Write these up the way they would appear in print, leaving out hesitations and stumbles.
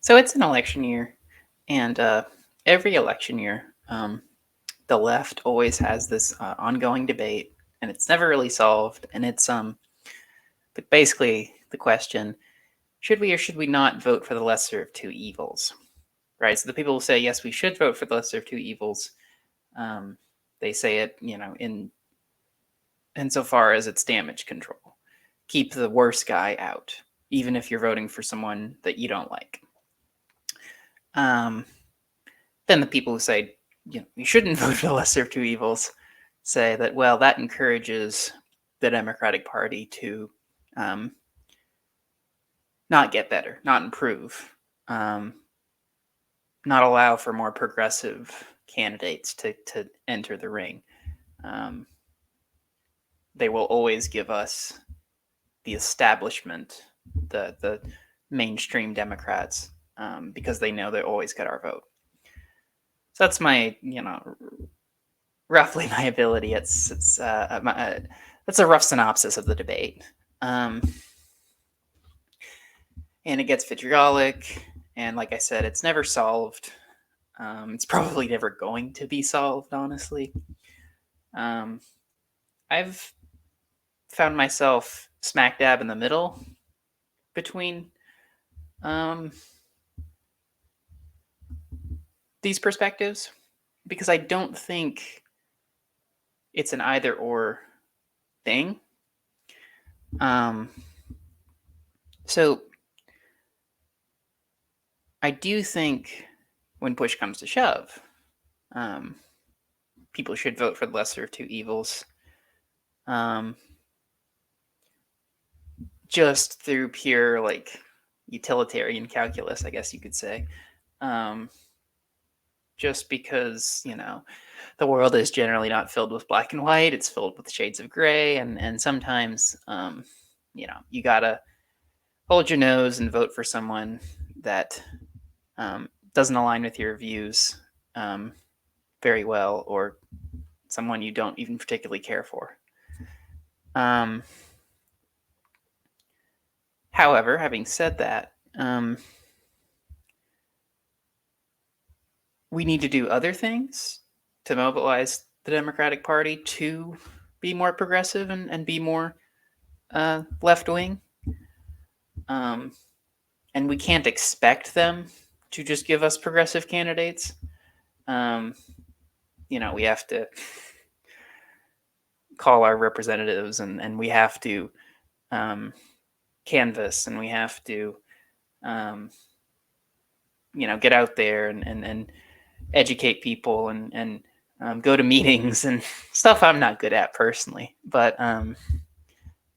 So it's an election year, and every election year, the left always has this ongoing debate, and it's never really solved. And it's but basically the question: should we or should we not vote for the lesser of two evils? Right. So the people who say yes, we should vote for the lesser of two evils. Um, they say it, in insofar as it's damage control. Keep the worst guy out, even if you're voting for someone that you don't like. Um, Then the people who say, you shouldn't vote for the lesser of two evils say that, well, that encourages the Democratic Party to um, not get better, not improve, um, not allow for more progressive candidates to enter the ring. Um, they will always give us the establishment, the mainstream Democrats, because they know they always get our vote. So that's my, roughly my ability. That's a rough synopsis of the debate, um, and it gets vitriolic. And like I said, it's never solved. It's probably never going to be solved, honestly. Um, I've found myself smack dab in the middle between um, these perspectives because I don't think it's an either or thing. Um, so I do think when push comes to shove, um, people should vote for the lesser of two evils. Um, just through pure utilitarian calculus, I guess you could say. Um, just because the world is generally not filled with black and white; it's filled with shades of gray, and sometimes you gotta hold your nose and vote for someone that doesn't align with your views very well, or someone you don't even particularly care for. Um, However, having said that, we need to do other things to mobilize the Democratic Party to be more progressive and be more left wing. Um, and we can't expect them to just give us progressive candidates. Um, we have to call our representatives, and we have to canvass, and we have to get out there and educate people and go to meetings and stuff I'm not good at personally. But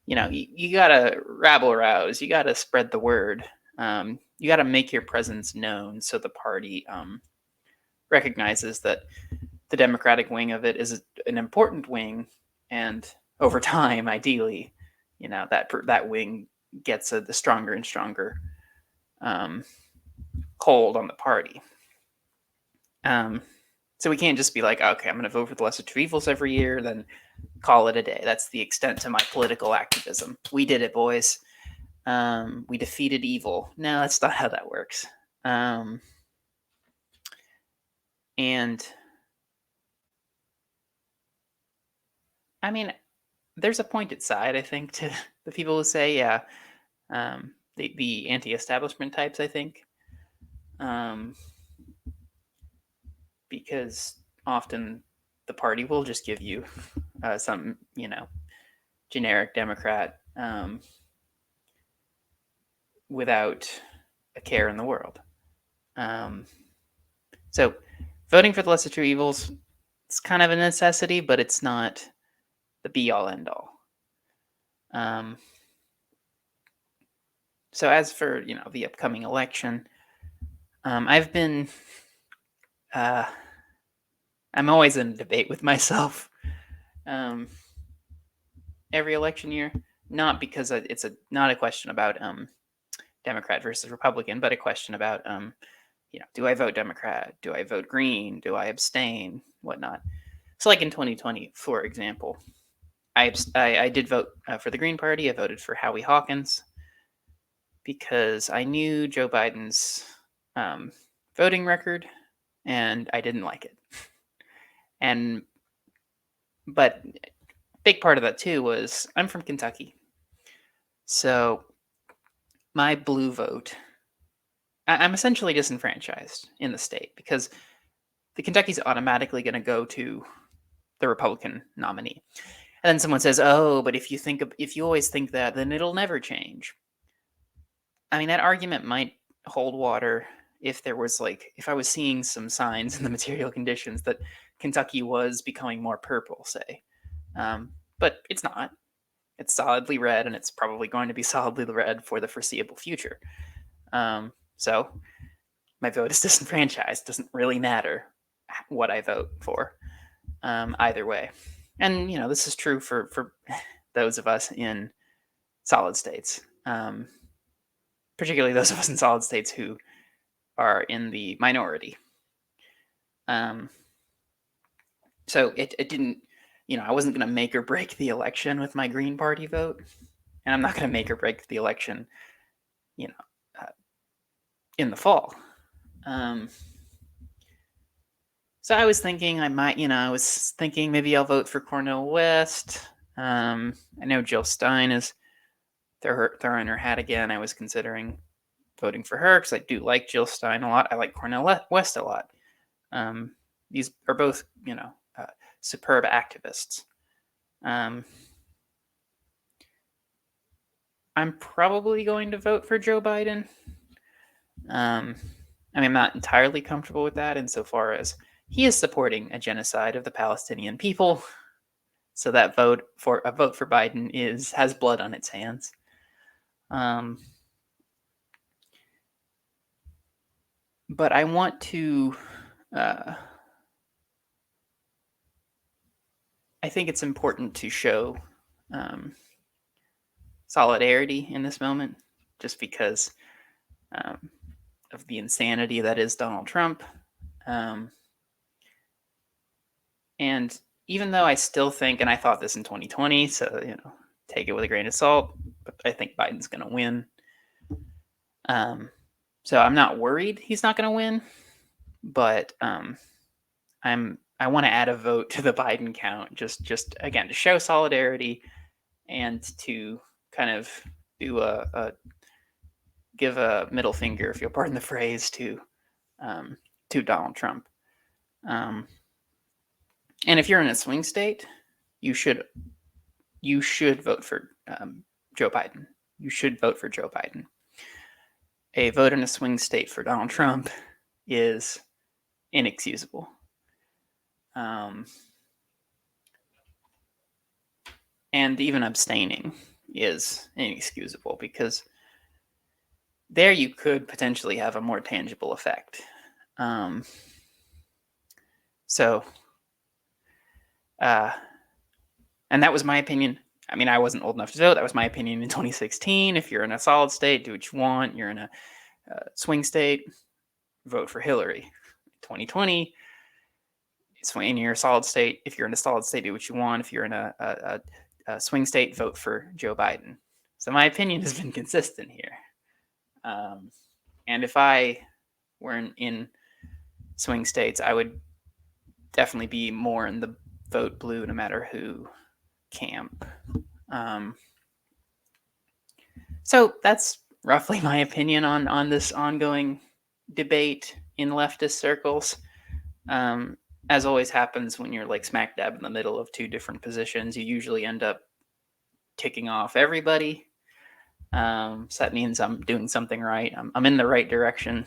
you gotta rabble rouse, you gotta spread the word, you gotta make your presence known so the party recognizes that the Democratic wing of it is an important wing, and over time, ideally, that wing gets the stronger and stronger hold on the party. So we can't just be like, okay, I'm going to vote for the lesser two evils every year, then call it a day. That's the extent to my political activism. We did it, boys. We defeated evil. No, that's not how that works. And I mean, there's a pointed side, I think, to the people who say, yeah, the anti-establishment types, I think, because often the party will just give you some, generic Democrat without a care in the world. So voting for the lesser two evils, it's kind of a necessity, but it's not the be all end all. So as for the upcoming election, I've been I'm always in a debate with myself every election year, not because it's not a question about Democrat versus Republican, but a question about do I vote Democrat? Do I vote Green? Do I abstain? Whatnot. So like in 2020, for example, I did vote for the Green Party. I voted for Howie Hawkins because I knew Joe Biden's voting record, and I didn't like it. And but big part of that too was I'm from Kentucky, so my blue vote, I'm essentially disenfranchised in the state because the Kentucky's automatically going to go to the Republican nominee. And then someone says, "Oh, but if you always think that, then it'll never change." I mean, that argument might hold water if there was if I was seeing some signs in the material conditions that Kentucky was becoming more purple, say. But it's not. It's solidly red, and it's probably going to be solidly red for the foreseeable future. So my vote is disenfranchised. Doesn't really matter what I vote for, either way. And this is true for those of us in solid states, particularly those of us in solid states who are in the minority. So it didn't, I wasn't going to make or break the election with my Green Party vote, and I'm not going to make or break the election, in the fall. So I was thinking I was thinking maybe I'll vote for Cornel West. I know Jill Stein is throwing her hat again. I was considering voting for her because I do like Jill Stein a lot. I like Cornel West a lot. These are both, superb activists. I'm probably going to vote for Joe Biden. I'm not entirely comfortable with that insofar as he is supporting a genocide of the Palestinian people. So that a vote for Biden has blood on its hands. But I want to. I think it's important to show solidarity in this moment, just because of the insanity that is Donald Trump. And even though I still think, and I thought this in 2020, so take it with a grain of salt, but I think Biden's going to win. So I'm not worried he's not going to win, but I want to add a vote to the Biden count, just again to show solidarity and to kind of do give a middle finger, if you'll pardon the phrase, to Donald Trump. And if you're in a swing state, you should vote for Joe Biden. You should vote for Joe Biden. A vote in a swing state for Donald Trump is inexcusable. And even abstaining is inexcusable because there you could potentially have a more tangible effect. And that was my opinion. I wasn't old enough to vote. That was my opinion in 2016. If you're in a solid state, do what you want. You're in a swing state, vote for Hillary. 2020, in your solid state. If you're in a solid state, do what you want. If you're in a swing state, vote for Joe Biden. So my opinion has been consistent here. And if I were in swing states, I would definitely be more in the vote blue no matter who camp. So that's roughly my opinion on this ongoing debate in leftist circles. As always happens when you're smack dab in the middle of two different positions, you usually end up ticking off everybody. So that means I'm doing something right. I'm in the right direction.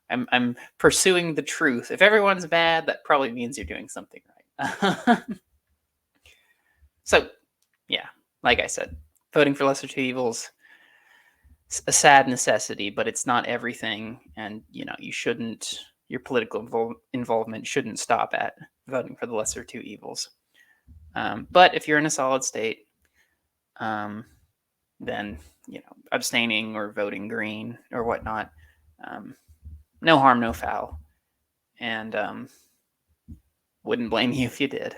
I'm pursuing the truth. If everyone's bad, that probably means you're doing something right. So, yeah, like I said, voting for lesser two evils, a sad necessity, but it's not everything. And, you shouldn't, your political involvement shouldn't stop at voting for the lesser two evils. But if you're in a solid state, then, abstaining or voting green or whatnot, no harm, no foul. And wouldn't blame you if you did.